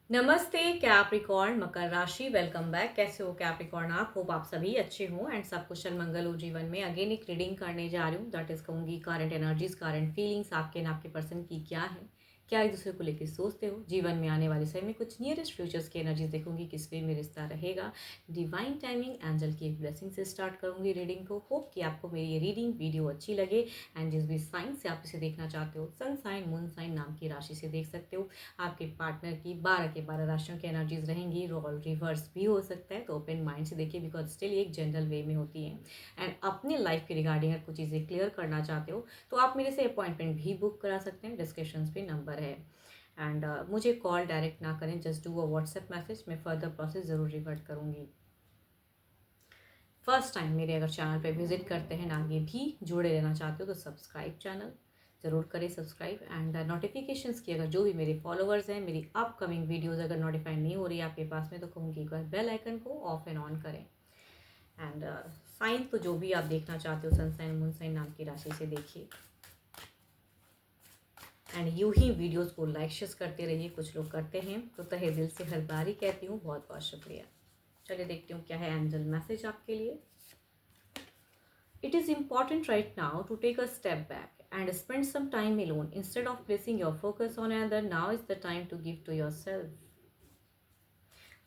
नमस्ते कैप्रिकॉर्न मकर राशि। Welcome back. कैसे हो कैप्रिकॉर्न? आप होप आप सभी अच्छे हो एंड सब कुशल मंगल हो जीवन में। अगेन एक रीडिंग करने जा रही हूँ, दैट इज कहूँगी करंट एनर्जीज, करंट फीलिंग्स आपके ना आपके पर्सन की क्या है, क्या एक दूसरे को लेकर सोचते हो, जीवन में आने वाले समय में कुछ नियरेस्ट फ्यूचर्स की एनर्जीज देखूंगी, किस वे में रिश्ता रहेगा। डिवाइन टाइमिंग एंजल की एक ब्लेसिंग से स्टार्ट करूंगी रीडिंग को। होप कि आपको मेरी ये रीडिंग वीडियो अच्छी लगे एंड जिस भी साइन से आप इसे देखना चाहते हो, सन साइन मून साइन नाम की राशि से देख सकते हो। आपके पार्टनर की 12 के 12 राशियों की एनर्जीज रहेंगी। रोल रिवर्स भी हो सकता है, तो ओपन माइंड से देखिए, बिकॉज स्टिल एक जनरल वे में होती है। एंड अपने लाइफ के रिगार्डिंग अगर कुछ चीज़ें क्लियर करना चाहते हो तो आप मेरे से अपॉइंटमेंट भी बुक करा सकते हैं। डिस्क्रिप्शन पे नंबर है। एंड मुझे कॉल डायरेक्ट ना करें, just do a WhatsApp message, मैं फर्दर प्रोसेस ज़रूर रिवर्ट करूँगी। फर्स्ट टाइम मेरे अगर चैनल पे विजिट करते हैं, आगे भी जुड़े रहना चाहते हो तो सब्सक्राइब चैनल ज़रूर करें सब्सक्राइब। एंड नोटिफिकेशंस की अगर जो भी मेरे फॉलोअर्स हैं, मेरी अपकमिंग वीडियोस अगर नोटिफाई नहीं हो रही है आपके पास में, तो कहूँगी एक बार बेल आइकन को ऑफ एंड ऑन करें। एंड साइन तो जो भी आप देखना चाहते हो, सन साइन मून साइन नाम की राशि से देखिए। एंड यूं ही वीडियोस को लाइक शेयर करते रहिए, कुछ लोग करते हैं तो तहे दिल से हर बार ही कहती हूँ बहुत बहुत शुक्रिया। चलिए देखती हूँ क्या है एंजल मैसेज आपके लिए। It is important right now to take a step back and spend some time alone. Instead of placing your focus on another, now is the time to give to yourself.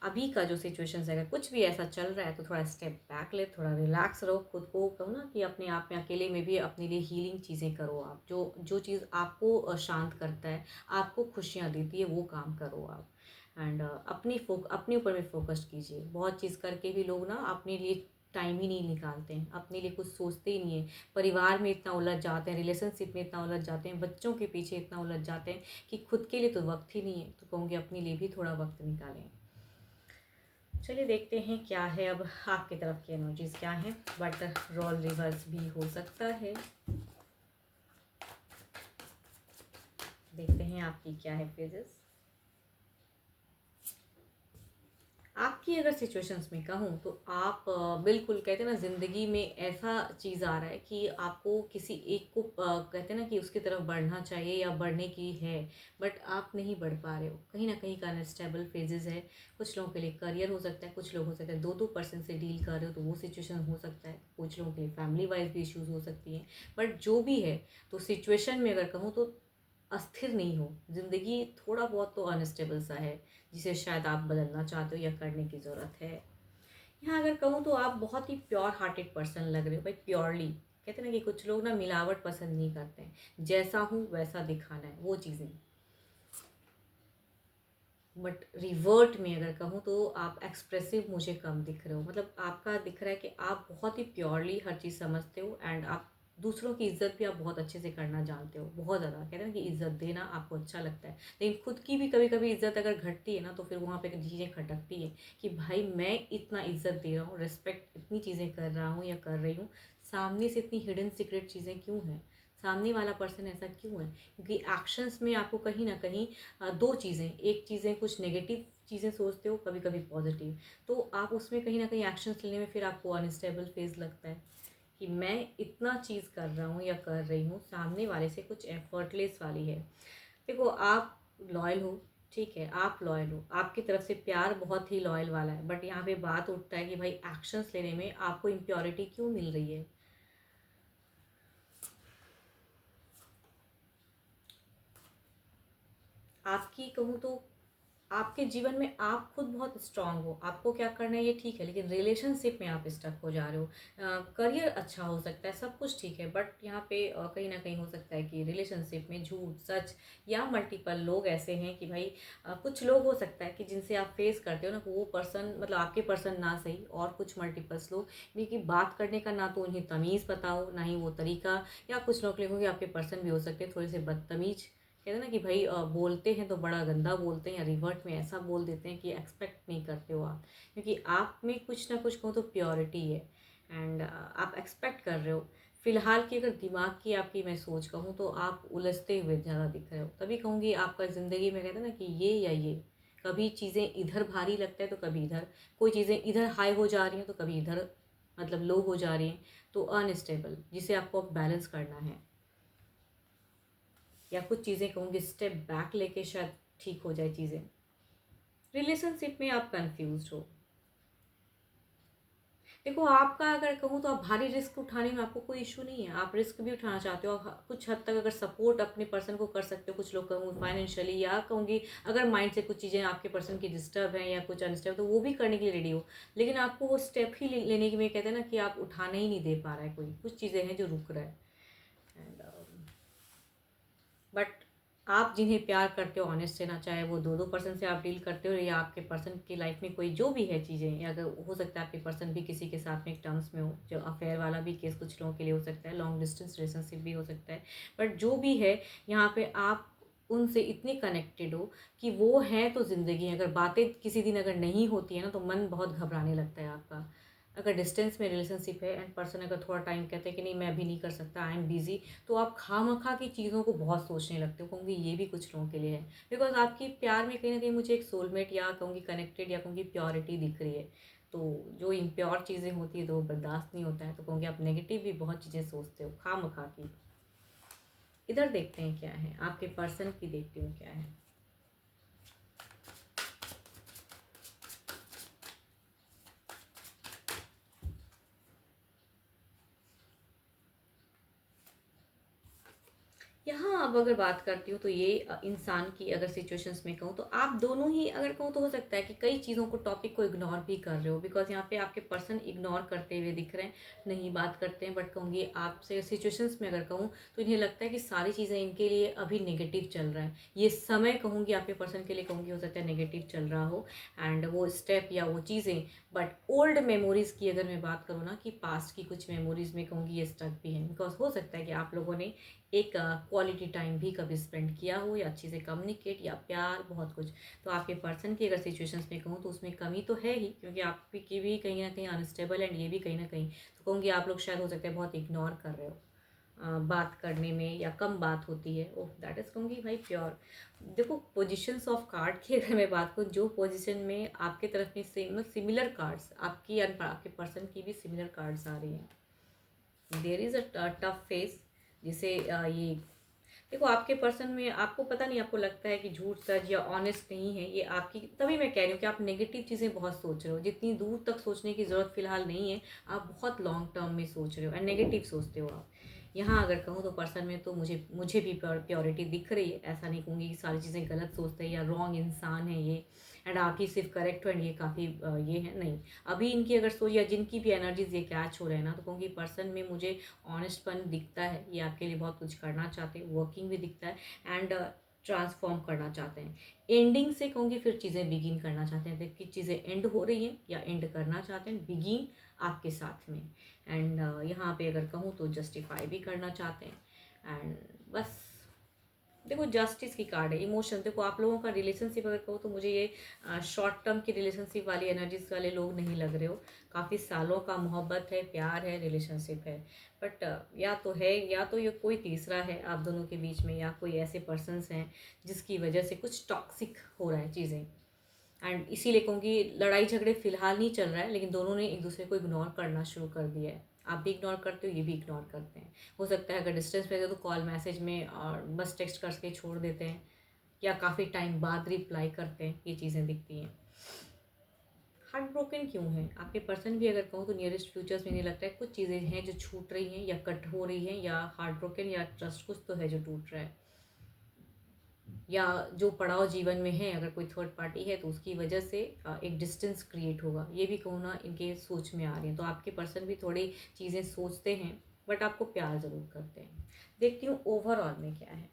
अभी का जो situation है, अगर कुछ भी ऐसा चल रहा है तो थोड़ा स्टेप बैक ले, थोड़ा रिलैक्स रहो, खुद को कहो ना कि अपने आप में अकेले में भी अपने लिए हीलिंग चीज़ें करो। आप जो जो चीज़ आपको शांत करता है, आपको खुशियाँ देती है, वो काम करो आप। एंड अपने ऊपर में फोकस कीजिए। बहुत चीज़ करके भी लोग ना अपने लिए टाइम ही नहीं निकालते हैं, अपने लिए कुछ सोचते ही नहीं है। परिवार में इतना उलझ जाते हैं, रिलेशनशिप में इतना उलझ जाते हैं, बच्चों के पीछे इतना उलझ जाते हैं कि खुद के लिए तो वक्त ही नहीं है। तो कहूँगी अपने लिए भी थोड़ा वक्त निकालें। चलिए देखते हैं क्या है अब आपकी तरफ की एनर्जीज क्या है। बट रोल रिवर्स भी हो सकता है। देखते हैं आपकी क्या है फेजेस। आपकी अगर सिचुएशंस में कहूँ तो आप बिल्कुल कहते हैं ना, ज़िंदगी में ऐसा चीज़ आ रहा है कि आपको किसी एक को कहते हैं ना कि उसकी तरफ बढ़ना चाहिए या बढ़ने की है, बट आप नहीं बढ़ पा रहे हो। कहीं ना कहीं का अनस्टेबल फेजेस है। कुछ लोगों के लिए करियर हो सकता है, कुछ लोग हो सकता है दो दो पर्सन से डील कर रहे हो तो वो सिचुएशन हो सकता है, कुछ लोगों के लिए फैमिली वाइज भी इश्यूज हो सकती हैं। बट जो भी है, तो सिचुएशन में अगर कहूँ तो अस्थिर नहीं हो। ज़िंदगी थोड़ा बहुत तो अनस्टेबल सा है, जिसे शायद आप बदलना चाहते हो या करने की ज़रूरत है। यहाँ अगर कहूँ तो आप बहुत ही प्योर हार्टेड पर्सन लग रहे हो भाई, प्योरली। कहते हैं ना कि कुछ लोग ना मिलावट पसंद नहीं करते हैं, जैसा हूँ वैसा दिखाना है, वो चीज़ें। बट रिवर्ट में अगर कहूँ तो आप एक्सप्रेसिव मुझे कम दिख रहे हो। मतलब आपका दिख रहा है कि आप बहुत ही प्योरली हर चीज़ समझते हो एंड आप दूसरों की इज्जत भी आप बहुत अच्छे से करना जानते हो, बहुत ज़्यादा। कहते हैं ना कि इज्जत देना आपको अच्छा लगता है, लेकिन खुद की भी कभी कभी इज्जत अगर घटती है ना, तो फिर वहाँ पे चीज़ें खटकती है कि भाई मैं इतना इज्जत दे रहा हूँ, रिस्पेक्ट इतनी चीज़ें कर रहा हूँ या कर रही हूँ, सामने से इतनी हिडन सीक्रेट चीज़ें क्यों हैं, सामने वाला पर्सन ऐसा क्यों है। क्योंकि एक्शंस में आपको कहीं ना कहीं दो चीज़ें, एक चीज़ें कुछ नेगेटिव चीज़ें सोचते हो, कभी कभी पॉजिटिव, तो आप उसमें कहीं ना कहीं एक्शंस लेने में फिर आपको अनस्टेबल फेज लगता है कि मैं इतना चीज़ कर रहा हूँ या कर रही हूँ, सामने वाले से कुछ एफर्टलेस वाली है। देखो आप लॉयल हो, ठीक है, आप लॉयल हो, आपकी तरफ से प्यार बहुत ही लॉयल वाला है, बट यहाँ पे बात उठता है कि भाई एक्शंस लेने में आपको इम्प्योरिटी क्यों मिल रही है। आपकी कहूँ तो आपके जीवन में आप खुद बहुत स्ट्रांग हो, आपको क्या करना है ये ठीक है, लेकिन रिलेशनशिप में आप स्टक हो जा रहे हो। करियर अच्छा हो सकता है, सब कुछ ठीक है, बट यहाँ पे कहीं ना कहीं हो सकता है कि रिलेशनशिप में झूठ सच या मल्टीपल लोग ऐसे हैं कि भाई कुछ लोग हो सकता है कि जिनसे आप फेस करते हो ना, वो पर्सन मतलब आपके पर्सन ना सही, और कुछ मल्टीपल्स लोग जिनकी बात करने का ना तो उन्हें तमीज़ पता हो, ना ही वो तरीका, या कुछ लोग होंगे आपके पर्सन भी हो सकते हैं थोड़े से बदतमीज। कहते हैं ना कि भाई बोलते हैं तो बड़ा गंदा बोलते हैं, या रिवर्ट में ऐसा बोल देते हैं कि एक्सपेक्ट नहीं करते हो आप, क्योंकि आप में कुछ ना कुछ कहूँ तो प्योरिटी है। एंड आप एक्सपेक्ट कर रहे हो। फिलहाल की अगर दिमाग की आपकी मैं सोच कहूँ तो आप उलझते हुए ज़्यादा दिख रहे हो। तभी कहूँगी आपका ज़िंदगी में कहते हैं ना कि ये या ये, कभी चीज़ें इधर भारी लगता है तो कभी इधर, कोई चीज़ें इधर हाई हो जा रही हैं तो कभी इधर मतलब लो हो जा रही हैं, तो अनस्टेबल, जिसे आपको अब बैलेंस करना है। या कुछ चीज़ें कहूँगी स्टेप बैक लेके शायद ठीक हो जाए चीज़ें। रिलेशनशिप में आप कंफ्यूज हो। देखो आपका अगर कहूँ तो आप भारी रिस्क उठाने में आपको कोई इशू नहीं है, आप रिस्क भी उठाना चाहते हो, कुछ हद तक अगर सपोर्ट अपने पर्सन को कर सकते हो, कुछ लोग कहूँ फाइनेंशियली, या कहूँगी अगर माइंड से कुछ चीज़ें आपके पर्सन की डिस्टर्ब हैं या कुछ अनस्टेबल, तो वो भी करने के लिए रेडी हो। लेकिन आपको वो स्टेप ही लेने के में कहते हैं ना कि आप उठाने ही नहीं दे पा रहा है, कोई कुछ चीज़ें हैं जो रुक रहा है। एंड बट आप जिन्हें प्यार करते हो ऑनेस्ट रहना, चाहे वो दो दो पर्सन से आप डील करते हो या आपके पर्सन की लाइफ में कोई जो भी है चीज़ें, या अगर हो सकता है आपके पर्सन भी किसी के साथ में एक टर्म्स में हो, जो अफेयर वाला भी केस कुछ लोगों के लिए हो सकता है, लॉन्ग डिस्टेंस रिलेशनशिप भी हो सकता है। बट जो भी है यहाँ पे आप उनसे इतने कनेक्टेड हो कि वो हैं तो ज़िंदगी है। अगर बातें किसी दिन अगर नहीं होती है ना तो मन बहुत घबराने लगता है आपका। अगर डिस्टेंस में रिलेशनशिप है एंड पर्सन अगर थोड़ा टाइम कहते हैं कि नहीं मैं अभी नहीं कर सकता, आई एम बिजी, तो आप खामखा की चीज़ों को बहुत सोचने लगते हो। कहूँगी ये भी कुछ लोगों के लिए है, बिकॉज आपकी प्यार में कहीं ना कहीं मुझे एक सोलमेट या कहूँगी कनेक्टेड या कहूँगी प्योरिटी दिख रही है। तो जो इम्प्योर चीज़ें होती है तो वो बर्दाश्त नहीं होता है, तो कहूँगी आप नेगेटिव भी बहुत चीज़ें सोचते हो खामखा की। इधर देखते हैं क्या है, आपके पर्सन की देखती हूँ क्या है। यहाँ अब अगर बात करती हूँ तो ये इंसान की अगर सिचुएशंस में कहूँ तो आप दोनों ही अगर कहूँ तो हो सकता है कि कई चीज़ों को टॉपिक को इग्नोर भी कर रहे हो, बिकॉज यहाँ पे आपके पर्सन इग्नोर करते हुए दिख रहे हैं, नहीं बात करते हैं। बट कहूँगी आपसे सिचुएशंस में अगर कहूँ तो इन्हें लगता है कि सारी चीज़ें इनके लिए अभी नेगेटिव चल रहा है, ये समय कहूँगी आपके पर्सन के लिए कहूँगी हो सकता है नेगेटिव चल रहा हो। एंड वो स्टेप या वो चीज़ें, बट ओल्ड मेमोरीज़ की अगर मैं बात करूँ ना कि पास्ट की कुछ मेमोरीज़ में कहूँगी ये स्टक भी हैं, बिकॉज हो सकता है कि आप लोगों ने एक क्वालिटी टाइम भी कभी स्पेंड किया हो, या अच्छे से कम्युनिकेट या प्यार बहुत कुछ। तो आपके पर्सन की अगर सिचुएशंस में कहूँ तो उसमें कमी तो है ही, क्योंकि आपकी भी कहीं ना कहीं अनस्टेबल एंड ये भी कहीं ना कहीं, तो कहूँगी आप लोग शायद हो सकता है बहुत इग्नोर कर रहे हो बात करने में, या कम बात होती है। ओह दैट इज़ कहूँगी भाई प्योर। देखो पोजिशंस ऑफ कार्ड की अगर मैं बात करूँ, जो पोजिशन में आपके तरफ में सेम सिमिलर कार्ड्स आपकी आपके पर्सन की भी सिमिलर कार्ड्स आ रही हैं। There is a tough face, जिसे ये देखो आपके पर्सन में आपको पता नहीं, आपको लगता है कि झूठ सच या ऑनेस्ट नहीं है ये आपकी, तभी मैं कह रही हूँ कि आप नेगेटिव चीज़ें बहुत सोच रहे हो, जितनी दूर तक सोचने की ज़रूरत फिलहाल नहीं है। आप बहुत लॉन्ग टर्म में सोच रहे हो एंड नेगेटिव सोचते हो आप। यहाँ अगर कहूँ तो पर्सन में तो मुझे भी प्योरिटी दिख रही है। ऐसा नहीं कहूँगी कि सारी चीज़ें गलत सोचते हैं या रॉन्ग इंसान है ये, एंड आप ही सिर्फ करेक्ट हो एंड ये काफ़ी ये है नहीं। अभी इनकी अगर सोच या जिनकी भी एनर्जीज ये कैच हो रहे हैं ना, तो कहूँगी पर्सन में मुझे ऑनेस्टपन दिखता है, ये आपके लिए बहुत कुछ करना चाहते हैं, वर्किंग भी दिखता है एंड ट्रांसफॉर्म करना चाहते हैं। एंडिंग से कहूँगी फिर चीज़ें बिगिन करना चाहते हैं, देखिए चीज़ें एंड हो रही हैं या एंड करना चाहते हैं, बिगिन आपके साथ में। एंड यहाँ पे अगर कहूँ तो जस्टिफाई भी करना चाहते हैं। एंड बस देखो जस्टिस की कार्ड है, इमोशन। देखो आप लोगों का रिलेशनशिप अगर कहो तो मुझे ये शॉर्ट टर्म की रिलेशनशिप वाली एनर्जीज वाले लोग नहीं लग रहे हो। काफ़ी सालों का मोहब्बत है, प्यार है, रिलेशनशिप है। बट या तो है, या तो ये कोई तीसरा है आप दोनों के बीच में, या कोई ऐसे पर्सनस हैं जिसकी वजह से कुछ टॉक्सिक हो रहा है चीज़ें। एंड इसीलिए कहूँगी लड़ाई झगड़े फिलहाल नहीं चल रहा है, लेकिन दोनों ने एक दूसरे को इग्नोर करना शुरू कर दिया है। आप भी इग्नोर करते हो, ये भी इग्नोर करते हैं। हो सकता है अगर डिस्टेंस पे तो कॉल मैसेज में और बस टेक्स्ट करके छोड़ देते हैं, या काफ़ी टाइम बाद रिप्लाई करते हैं, ये चीज़ें दिखती हैं। हार्ट ब्रोकन क्यों है आपके पर्सन भी अगर कहूँ तो नियरेस्ट फ्यूचर्स में नहीं लगता है, कुछ चीज़ें हैं जो छूट रही हैं या कट हो रही हैं, या हार्ट ब्रोकन या ट्रस्ट कुछ तो है जो टूट रहा है, या जो पड़ाव जीवन में है अगर कोई थर्ड पार्टी है तो उसकी वजह से एक डिस्टेंस क्रिएट होगा, ये भी कहूँ ना इनके सोच में आ रही है। तो आपके पर्सन भी थोड़ी चीज़ें सोचते हैं बट आपको प्यार ज़रूर करते हैं। देखती हूँ ओवरऑल में क्या है।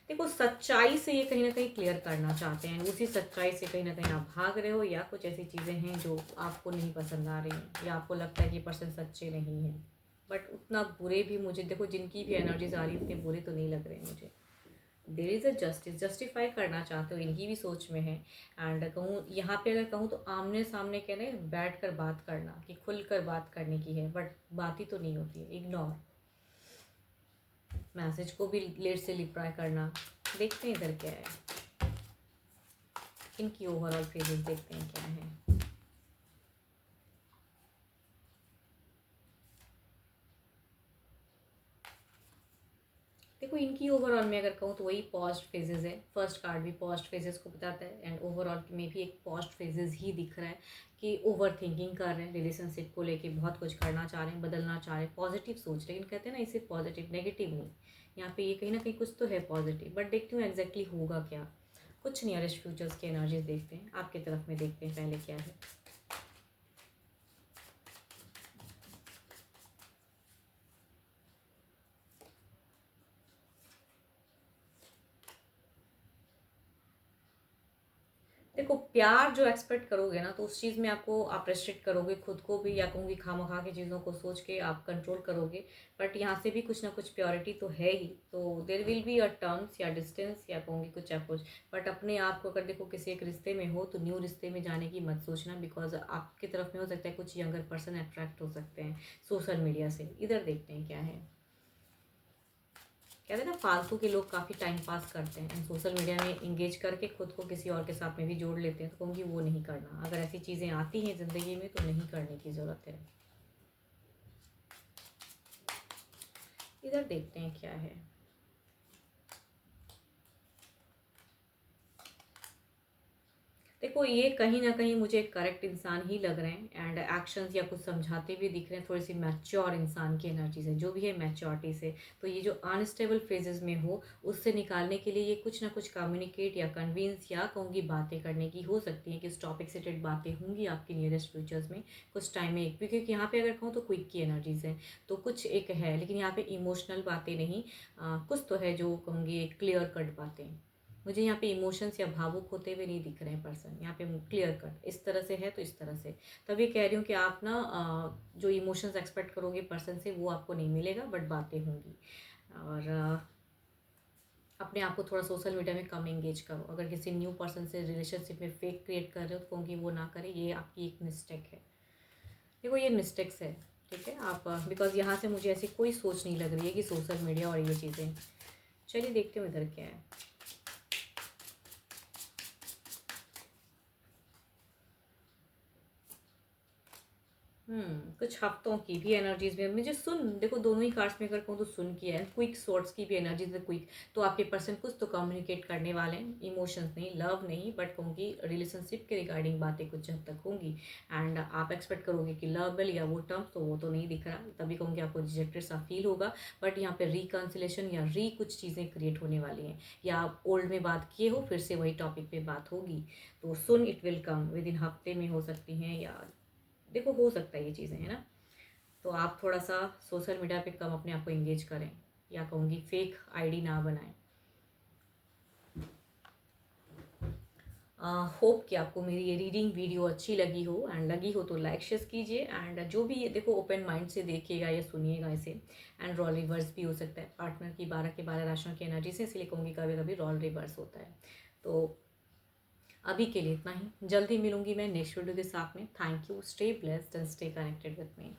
देखो सच्चाई से ये कहीं ना कहीं क्लियर करना चाहते हैं, उसी सच्चाई से कहीं ना कहीं आप भाग रहे हो, या कुछ ऐसी चीज़ें हैं जो आपको नहीं पसंद आ रही हैं, या आपको लगता है कि पर्सन सच्चे नहीं है। बट उतना बुरे भी मुझे देखो, जिनकी भी एनर्जीज आ रही है उतने बुरे तो नहीं लग रहे मुझे। There is a justice, justify करना चाहते हो, इनकी भी सोच में है। एंड कहूँ यहाँ पे अगर कहूँ तो आमने सामने कह रहे हैं बैठ कर बात करना, कि खुल कर बात करने की है, बट बात ही तो नहीं होती है, इग्नोर। मैसेज को भी लेट से रिप्लाई करना। देखते हैं इधर क्या है, इनकी ओवरऑल फीलिंग देखते हैं क्या है। देखो इनकी ओवरऑल में अगर कहूँ तो वही पॉस्ट फेजेस है, फर्स्ट कार्ड भी पॉस्ट फेजेस को बताता है एंड ओवरऑल में भी एक पॉस्ट फेजेस ही दिख रहा है कि ओवर थिंकिंग कर रहे हैं रिलेशनशिप को लेके, बहुत कुछ करना चाह रहे हैं, बदलना चाह रहे हैं, पॉजिटिव सोच, लेकिन कहते हैं ना इसे पॉजिटिव नेगेटिव नहीं, यहाँ पे ये कहीं ना कहीं कुछ तो है पॉजिटिव, बट देखती हूँ एग्जैक्टली होगा क्या, कुछ नियरेस्ट फ्यूचर्स की एनर्जीज देखते हैं, आपकी तरफ में देखते हैं पहले क्या है। देखो प्यार जो एक्सपेक्ट करोगे ना तो उस चीज़ में आपको आप रेस्ट्रिक्ट करोगे खुद को भी, या कहूँगी खामखा के चीज़ों को सोच के आप कंट्रोल करोगे, बट यहाँ से भी कुछ ना कुछ प्योरिटी तो है ही, तो there will be a terms या डिस्टेंस या कहूँगी कुछ अप्रोच, बट अपने आप को अगर देखो किसी एक रिश्ते में हो तो न्यू रिश्ते में जाने की मत सोचना, बिकॉज आपकी तरफ में हो सकता है कुछ यंगर पर्सन अट्रैक्ट हो सकते हैं सोशल मीडिया से। इधर देखते हैं क्या है। कहते हैं ना फालतू के लोग काफ़ी टाइम पास करते हैं, सोशल मीडिया में इंगेज करके खुद को किसी और के साथ में भी जोड़ लेते हैं, तो कहूँगी वो नहीं करना, अगर ऐसी चीज़ें आती हैं ज़िंदगी में तो नहीं करने की ज़रूरत है। इधर देखते हैं क्या है। देखो ये कहीं ना कहीं मुझे एक करेक्ट इंसान ही लग रहे हैं एंड एक्शंस या कुछ समझाते भी दिख रहे हैं, थोड़ी सी मैच्योर इंसान की एनर्जी से, जो भी है मैच्योरिटी से, तो ये जो अनस्टेबल फेजेस में हो उससे निकालने के लिए ये कुछ ना कुछ कम्युनिकेट या कन्विंस या कहूँगी बातें करने की हो सकती हैं कि इस टॉपिक से रिलेटेड बातें होंगी आपकी नियरेस्ट फ्यूचर्स में कुछ टाइम में, क्योंकि यहाँ पे अगर कहूँ तो क्विक की एनर्जीज है तो कुछ एक है, लेकिन यहाँ पे इमोशनल बातें नहीं, कुछ तो है जो कहूँगी क्लियर कट बातें, मुझे यहाँ पे इमोशंस या भावुक होते हुए नहीं दिख रहे हैं पर्सन, यहाँ पे क्लियर कट इस तरह से है तो इस तरह से, तभी कह रही हूँ कि आप ना जो इमोशंस एक्सपेक्ट करोगे पर्सन से वो आपको नहीं मिलेगा, बट बातें होंगी। और अपने आप को थोड़ा सोशल मीडिया में कम एंगेज करो, अगर किसी न्यू पर्सन से रिलेशनशिप में फेक क्रिएट कर रहे हो तो कहूँगी वो ना करें, ये आपकी एक मिस्टेक है। देखो ये मिस्टेक्स है, ठीक है आप, बिकॉज यहाँ से मुझे ऐसी कोई सोच नहीं लग रही है कि सोशल मीडिया और ये चीज़ें। चलिए देखते हो इधर क्या है। कुछ हफ्तों की भी एनर्जीज में मुझे सुन, देखो दोनों ही कार्ड्स में अगर कहूँ तो सुन की है, क्विक सॉर्ट्स की भी एनर्जीज है, क्विक, तो आपके पर्सन कुछ तो कम्युनिकेट करने वाले हैं, इमोशंस नहीं, लव नहीं, बट कहूँगी रिलेशनशिप के रिगार्डिंग बातें कुछ हद तक होंगी, एंड आप एक्सपेक्ट करोगे कि लव मिल या वो टर्म्स, तो वो तो नहीं दिख रहा, तभी कहूँगी आपको रिजेक्टेड सा फील होगा, बट यहाँ पे रिकन्सिलेशन या कुछ चीज़ें क्रिएट होने वाली हैं, या आप ओल्ड में बात किए हो फिर से वही टॉपिक पे बात होगी, तो soon it will come with in हफ्ते में हो सकती हैं, या देखो हो सकता है ये चीज़ें, है ना, तो आप थोड़ा सा सोशल मीडिया पे कम अपने आप को एंगेज करें, या कहूँगी फेक आईडी ना बनाएं। होप कि आपको मेरी ये रीडिंग वीडियो अच्छी लगी हो, एंड लगी हो तो लाइक शेयर कीजिए, एंड जो भी ये देखो ओपन माइंड से देखिएगा या सुनिएगा इसे, एंड रोल रिवर्स भी हो सकता है, पार्टनर की 12 के 12 राशियों की एनर्जी से, इसलिए कहूँगी कभी कभी रोल रिवर्स होता है। तो अभी के लिए इतना ही, जल्दी मिलूंगी मैं नेक्स्ट वीडियो के साथ में। Thank you, stay blessed and stay connected with me.